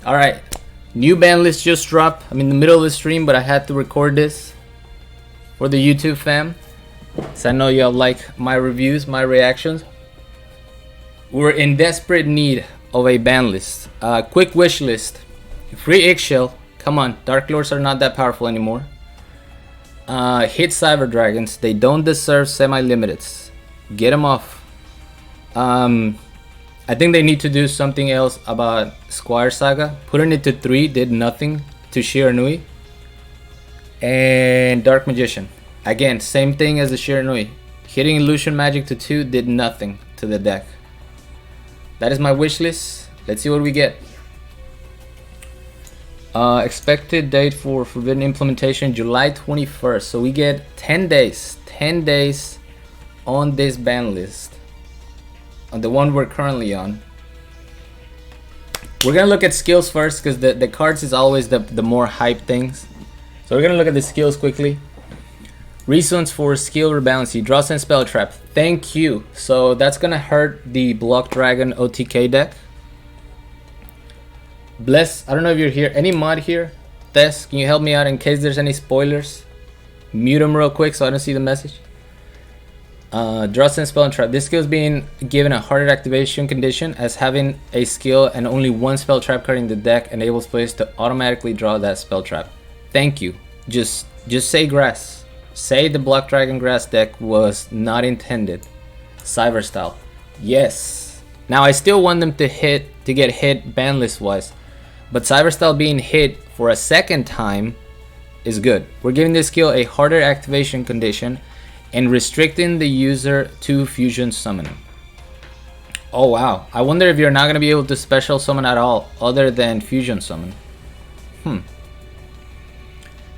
Alright, new ban list just dropped. I'm in the middle of the stream, but I had to record this for the YouTube fam. So I know y'all like my reviews, my reactions. We're in desperate need of a ban list. Quick wish list. Free eggshell. Come on, Dark Lords are not that powerful anymore. Hit Cyber Dragons. They don't deserve semi-limiteds. Get them off. I think they need to do something else about Squire Saga. Putting it to 3 did nothing to Shiranui. And Dark Magician. Again, same thing as the Shiranui. Hitting Illusion Magic to 2 did nothing to the deck. That is my wish list. Let's see what we get. Expected date for Forbidden implementation July 21st. So we get 10 days. 10 days on this ban list. On the one we're currently on. We're gonna look at skills first because the cards is always the more hype things. So we're gonna look at the skills quickly. Reasons for skill rebalancy. Draw and spell trap. Thank you. So that's gonna hurt the Block Dragon OTK deck. Bless, I don't know if you're here. Any mod here? Tess, can you help me out in case there's any spoilers? Mute them real quick so I don't see the message. Draw and spell and trap. This skill is being given a harder activation condition as having a skill and only one spell trap card in the deck enables players to automatically draw that spell trap. Thank you. Just say grass. Say the Block Dragon grass deck was not intended. Cyber style. Yes. Now I still want them to get hit ban list wise. But Cyber style being hit for a second time is good. We're giving this skill a harder activation condition and restricting the user to fusion summoning. Oh wow, I wonder if you're not going to be able to special summon at all other than fusion summon.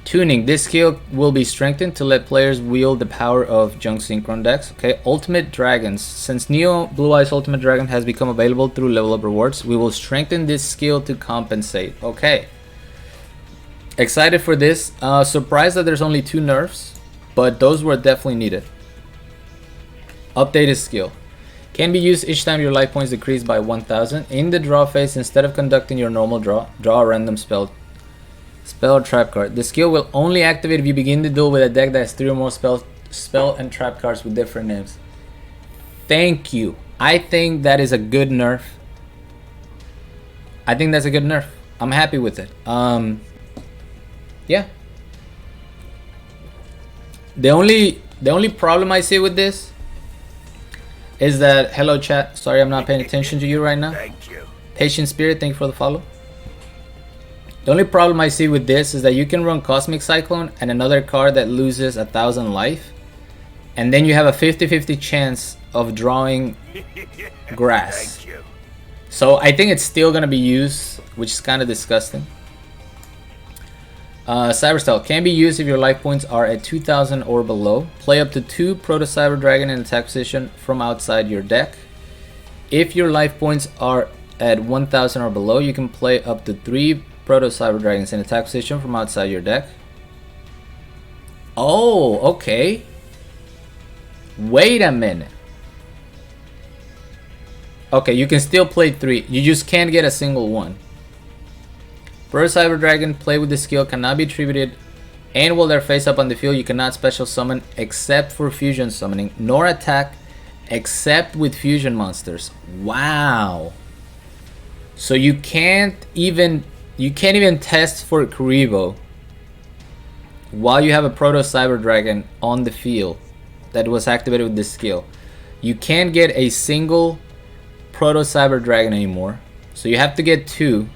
Tuning, this skill will be strengthened to let players wield the power of junk synchron decks. Okay, Ultimate Dragons. Since Neo Blue Eyes Ultimate Dragon has become available through level up rewards, we will strengthen this skill to compensate. Okay, excited for this. Surprised that there's only 2 nerfs. But those were definitely needed. Updated skill. Can be used each time your life points decrease by 1000. In the draw phase, instead of conducting your normal draw a random spell or trap card. The skill will only activate if you begin the duel with a deck that has 3 or more spell and trap cards with different names. Thank you. I think that is a good nerf. I think that's a good nerf. I'm happy with it. Yeah. The only problem I see with this is that, hello chat, sorry I'm not paying attention to you right now. Thank you. Patient Spirit, thank you for the follow. The only problem I see with this is that you can run Cosmic Cyclone and another card that loses 1000 life, and then you have a 50-50 chance of drawing grass. Thank you. So I think it's still gonna be used, which is kind of disgusting. Cyberstyle can be used if your life points are at 2000 or below. Play up to 2 Proto Cyber Dragon in attack position from outside your deck. If your life points are at 1000 or below, you can play up to 3 Proto Cyber Dragons in attack position from outside your deck. Oh, okay. Wait a minute. Okay, you can still play 3. You just can't get a single one. Proto Cyber Dragon, play with the skill, cannot be attributed, and while they're face up on the field, you cannot special summon except for fusion summoning, nor attack except with fusion monsters. Wow. So you can't even test for Kuribo while you have a Proto Cyber Dragon on the field that was activated with this skill. You can't get a single Proto Cyber Dragon anymore. So you have to get 2.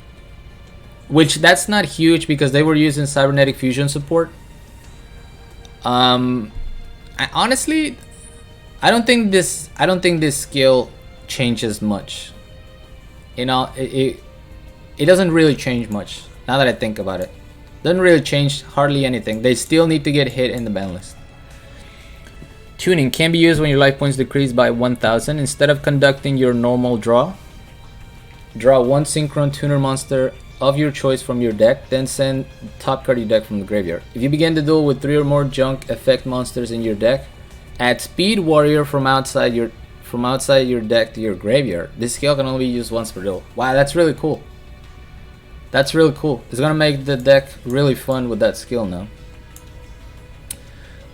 Which that's not huge because they were using cybernetic fusion support. I honestly don't think this skill changes much. You know, it doesn't really change much. Now that I think about it, doesn't really change hardly anything. They still need to get hit in the ban list. Tuning can be used when your life points decrease by 1000. Instead of conducting your normal draw 1 synchron tuner monster of your choice from your deck, then send top card of your deck from the graveyard. If you begin the duel with 3 or more junk effect monsters in your deck, add Speed Warrior from outside your deck to your graveyard. This skill can only be used once per duel. Wow, that's really cool. That's really cool. It's gonna make the deck really fun with that skill now.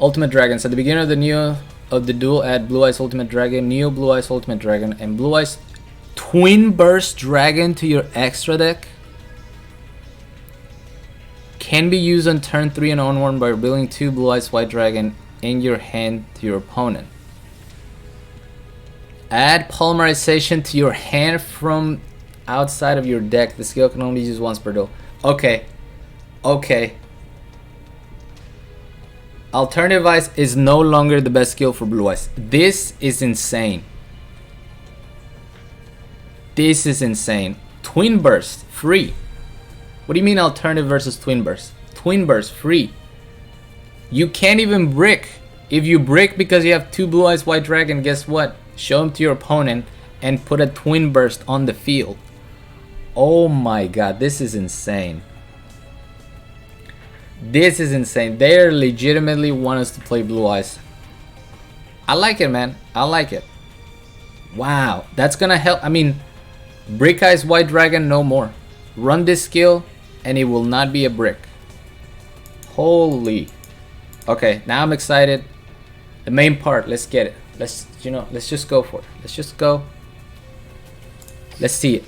Ultimate Dragons. At the beginning of the duel, add Blue Eyes Ultimate Dragon, Neo Blue Eyes Ultimate Dragon, and Blue Eyes Twin Burst Dragon to your extra deck. Can be used on turn 3 and onward by revealing 2 Blue Eyes White Dragon in your hand to your opponent. Add Polymerization to your hand from outside of your deck. The skill can only be used once per duel. Okay. Okay. Alternative Eyes is no longer the best skill for Blue Eyes. This is insane. This is insane. Twin Burst, free. What do you mean alternative versus Twin Burst? Twin Burst, free. You can't even brick. If you brick because you have 2 Blue Eyes White Dragon, guess what? Show them to your opponent and put a Twin Burst on the field. Oh my god, this is insane. This is insane. They legitimately want us to play Blue Eyes. I like it, man. I like it. Wow, that's gonna help. I mean, Brick Eyes White Dragon, no more. Run this skill and it will not be a brick. Holy. Okay, now I'm excited. The main part, let's get it. Let's just go for it. Let's just go. Let's see it.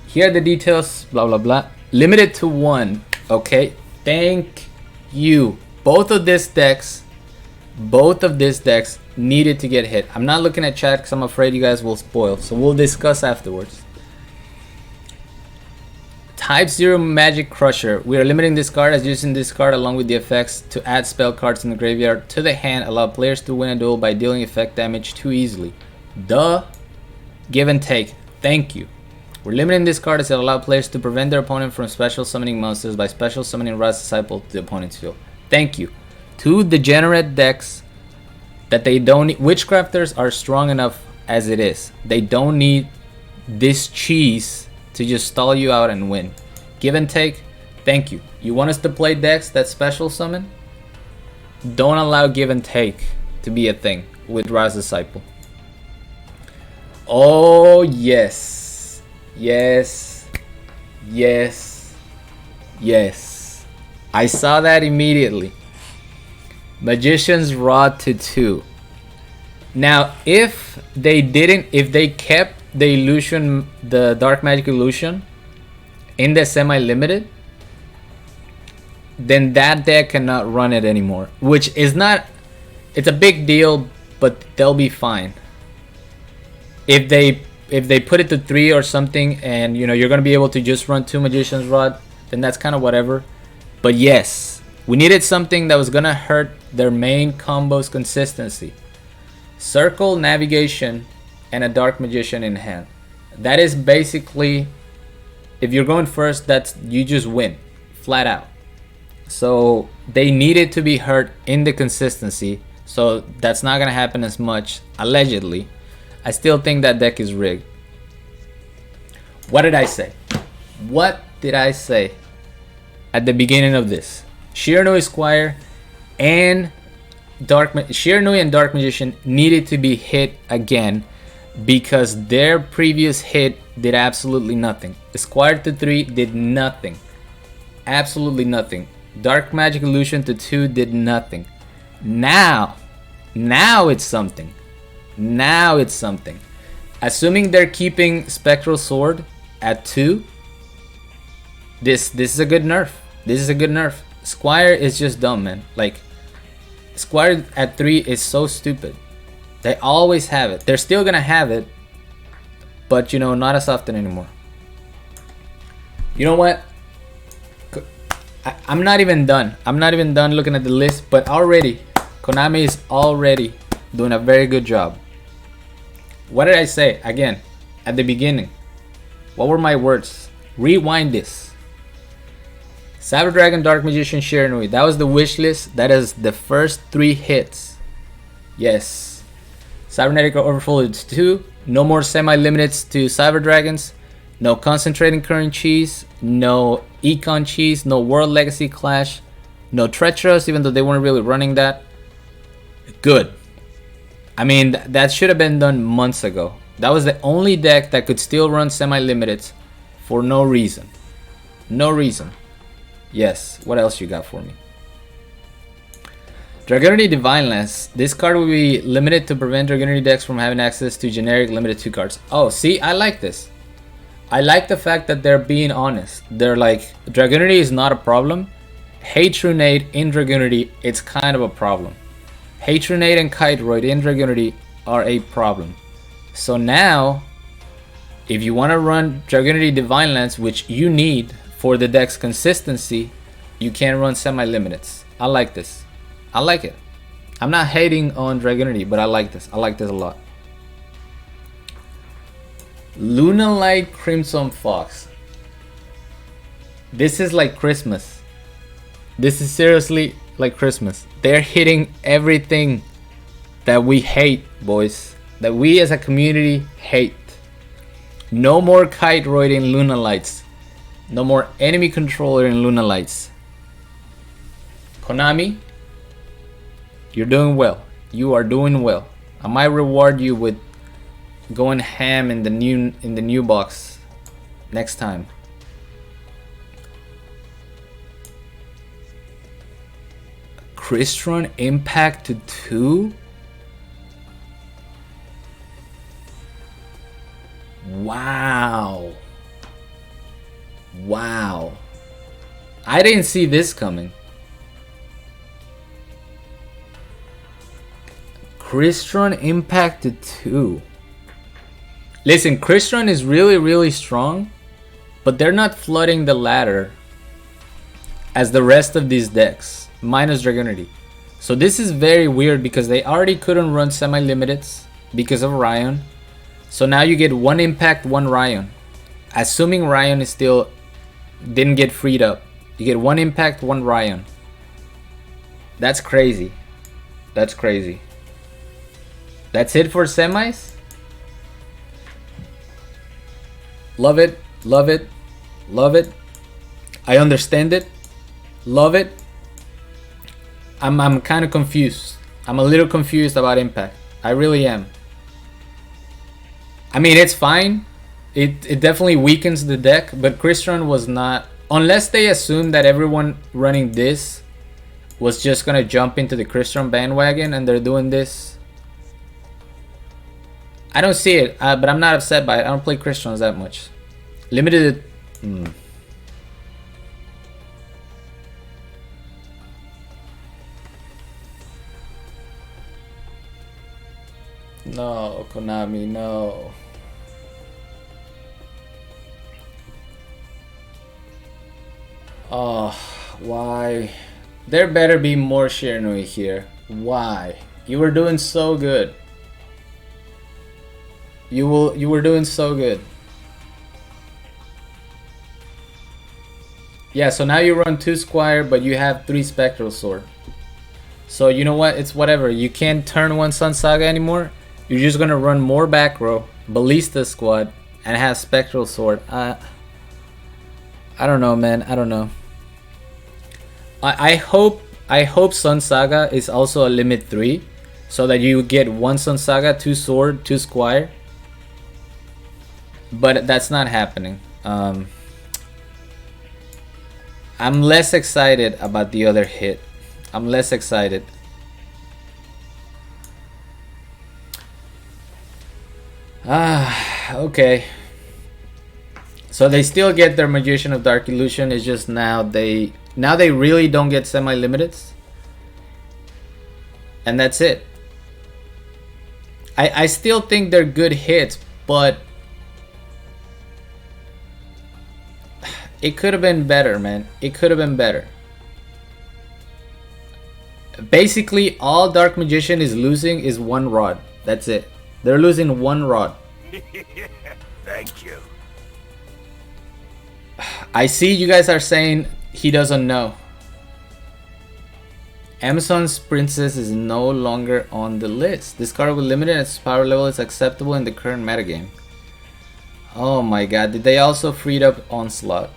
Here are the details, blah blah blah. Limited to 1. Okay, thank you. Both of these decks needed to get hit. I'm not looking at chat because I'm afraid you guys will spoil, so we'll discuss afterwards. Type 0 Magic Crusher. We are limiting this card as using this card along with the effects to add spell cards in the graveyard to the hand. Allow players to win a duel by dealing effect damage too easily. Duh. Give and take. Thank you. We're limiting this card as it allows players to prevent their opponent from special summoning monsters by special summoning Wrath Disciple to the opponent's field. Thank you. 2 degenerate decks that they don't need. Witchcrafters are strong enough as it is. They don't need this cheese to just stall you out and win. Give and take. Thank you. You want us to play decks that special summon? Don't allow give and take to be a thing with Wrath Disciple. Oh yes. Yes. Yes. Yes. I saw that immediately. Magician's Rod to 2. Now, if they kept the illusion, the Dark Magic illusion in the semi-limited, then that deck cannot run it anymore. Which is not, it's a big deal, but they'll be fine. If they put it to 3 or something, and you're gonna be able to just run 2 Magician's Rod, then that's kind of whatever. But yes, we needed something that was gonna hurt their main combo's consistency. Circle, Navigation, and a Dark Magician in hand. That is basically, if you're going first, you just win, flat out. So they needed to be hurt in the consistency. So that's not gonna happen as much, allegedly. I still think that deck is rigged. What did I say? What did I say at the beginning of this? Shiranui Squire and Shiranui and Dark Magician needed to be hit again because their previous hit did absolutely nothing. Squire to 3 did nothing. Absolutely nothing. Dark Magic Illusion to 2 did nothing. Now it's something. Now it's something. Assuming they're keeping Spectral Sword at 2, this is a good nerf. This is a good nerf. Squire is just dumb, man. Like, Squire at 3 is so stupid. They always have it. They're still gonna have it, but not as often anymore. You know what? I'm not even done. I'm not even done looking at the list, but already Konami is already doing a very good job. What did I say again at the beginning? What were my words? Rewind this. Cyber Dragon, Dark Magician, Shiranui. That was the wish list. That is the first 3 hits. Yes. Cybernetic Overfold 2. No more semi-limiteds to Cyber Dragons. No Concentrating Current Cheese. No Econ Cheese. No World Legacy Clash. No Treacherous, even though they weren't really running that. Good. I mean, that should have been done months ago. That was the only deck that could still run semi-limiteds for no reason. No reason. Yes, what else you got for me? Dragonity Divine Lance. This card will be limited to prevent Dragonity decks from having access to generic limited 2 cards. Oh, see, I like this. I like the fact that they're being honest. They're like, Dragonity is not a problem. Hatronade in Dragonity, it's kind of a problem. Hatronade and Kiteroid in Dragonity are a problem. So now, if you want to run Dragonity Divine Lance, which you need for the deck's consistency, you can run semi-limiteds. I like this. I like it. I'm not hating on Dragonity, but I like this. I like this a lot. Lunalight Crimson Fox. This is like Christmas. This is seriously like Christmas. They're hitting everything that we hate, boys. That we as a community hate. No more Kiteroid in Lunalights. No more enemy controller in Lunalights. Konami, you're doing well. You are doing well. I might reward you with going ham in the new box next time. Crystron Impact to 2? Wow. Wow. I didn't see this coming. Crystron Impact to 2. Listen, Crystron is really, really strong, but they're not flooding the ladder as the rest of these decks, minus Dragonity. So this is very weird because they already couldn't run semi-limiteds because of Ryan. So now you get 1 Impact, 1 Ryan. Assuming Ryan is still didn't get freed up. You get 1 Impact, 1 Ryan. That's crazy. That's crazy. That's it for semis? Love it, love it, love it. I understand it. Love it. I'm kind of confused. I'm a little confused about Impact. I really am. I mean, it's fine. It definitely weakens the deck, but Crystron was not... Unless they assume that everyone running this was just going to jump into the Crystron bandwagon and they're doing this. I don't see it, but I'm not upset by it. I don't play Crystron that much. Limited... No, Konami, no. Oh, why? There better be more Shiranui here. Why? You were doing so good. You were doing so good. Yeah, so now you run 2 Squire, but you have 3 Spectral Sword. So you know what? It's whatever. You can't turn 1 Sun Saga anymore. You're just gonna run more back row, Ballista Squad, and have Spectral Sword. I don't know, man. I don't know. I hope Sun Saga is also a limit 3, so that you get 1 Sun Saga, 2 Sword, 2 Squire. But that's not happening. I'm less excited about the other hit. I'm less excited. Okay. So they still get their Magician of Dark Illusion. It's just now they really don't get semi-limiteds. And that's it. I still think they're good hits, but it could have been better, man. It could have been better. Basically, all Dark Magician is losing is 1 rod. That's it. They're losing 1 rod. Thank you. I see you guys are saying he doesn't know. Amazon's Princess is no longer on the list. This card will limit its power level is acceptable in the current metagame. Oh my god, did they also free up Onslaught?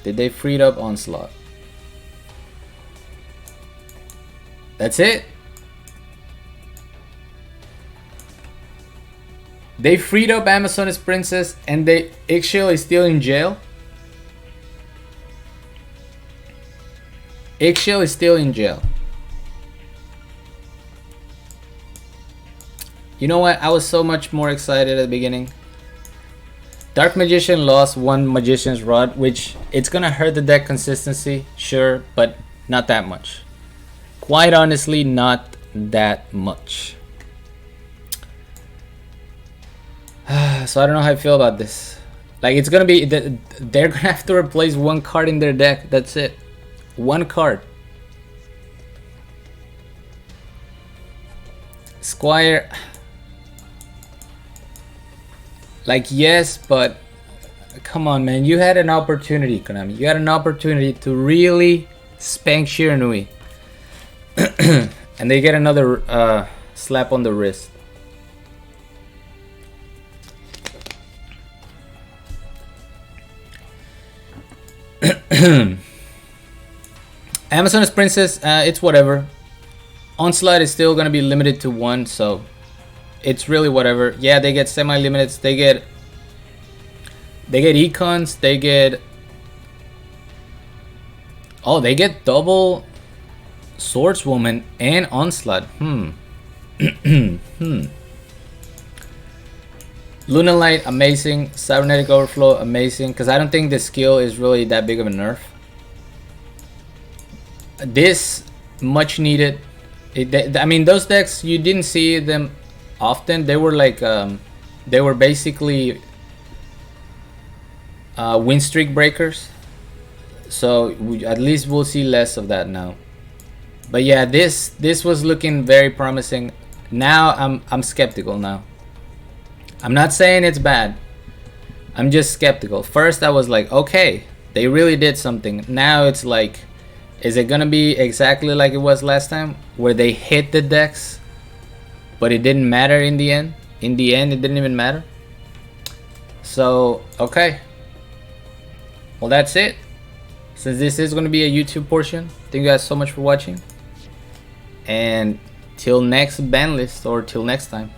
Did they free up Onslaught? That's it? They freed up Amazoness Princess and Eggshell is still in jail. Eggshell is still in jail. You know what? I was so much more excited at the beginning. Dark Magician lost one Magician's Rod, which it's gonna hurt the deck consistency, sure, but not that much. Quite honestly, not that much. So I don't know how I feel about this. Like, it's gonna be, they're gonna have to replace one card in their deck. That's it. One card. Squire. Like, yes, but come on, man. You had an opportunity, Konami. You had an opportunity to really spank Shiranui. And they get another slap on the wrist. Amazoness Princess, it's whatever. Onslaught is still gonna be limited to one, so it's really whatever. Yeah, they get semi-limiteds, they get econs, they get, oh, they get double Swordswoman and Onslaught. Lunalight, amazing. Cybernetic Overflow, amazing. Because I don't think the skill is really that big of a nerf. This, much needed. I mean, those decks, you didn't see them often. They were like, they were basically win streak breakers. So at least we'll see less of that now. But yeah, this was looking very promising. Now I'm skeptical now. I'm not saying it's bad. I'm just skeptical. First I was like, okay, they really did something. Now it's like, is it gonna be exactly like it was last time, where they hit the decks, but it didn't matter in the end? In the end, it didn't even matter. So, okay. Well, that's it. Since this is gonna be a YouTube portion, thank you guys so much for watching. And till next ban list, or till next time.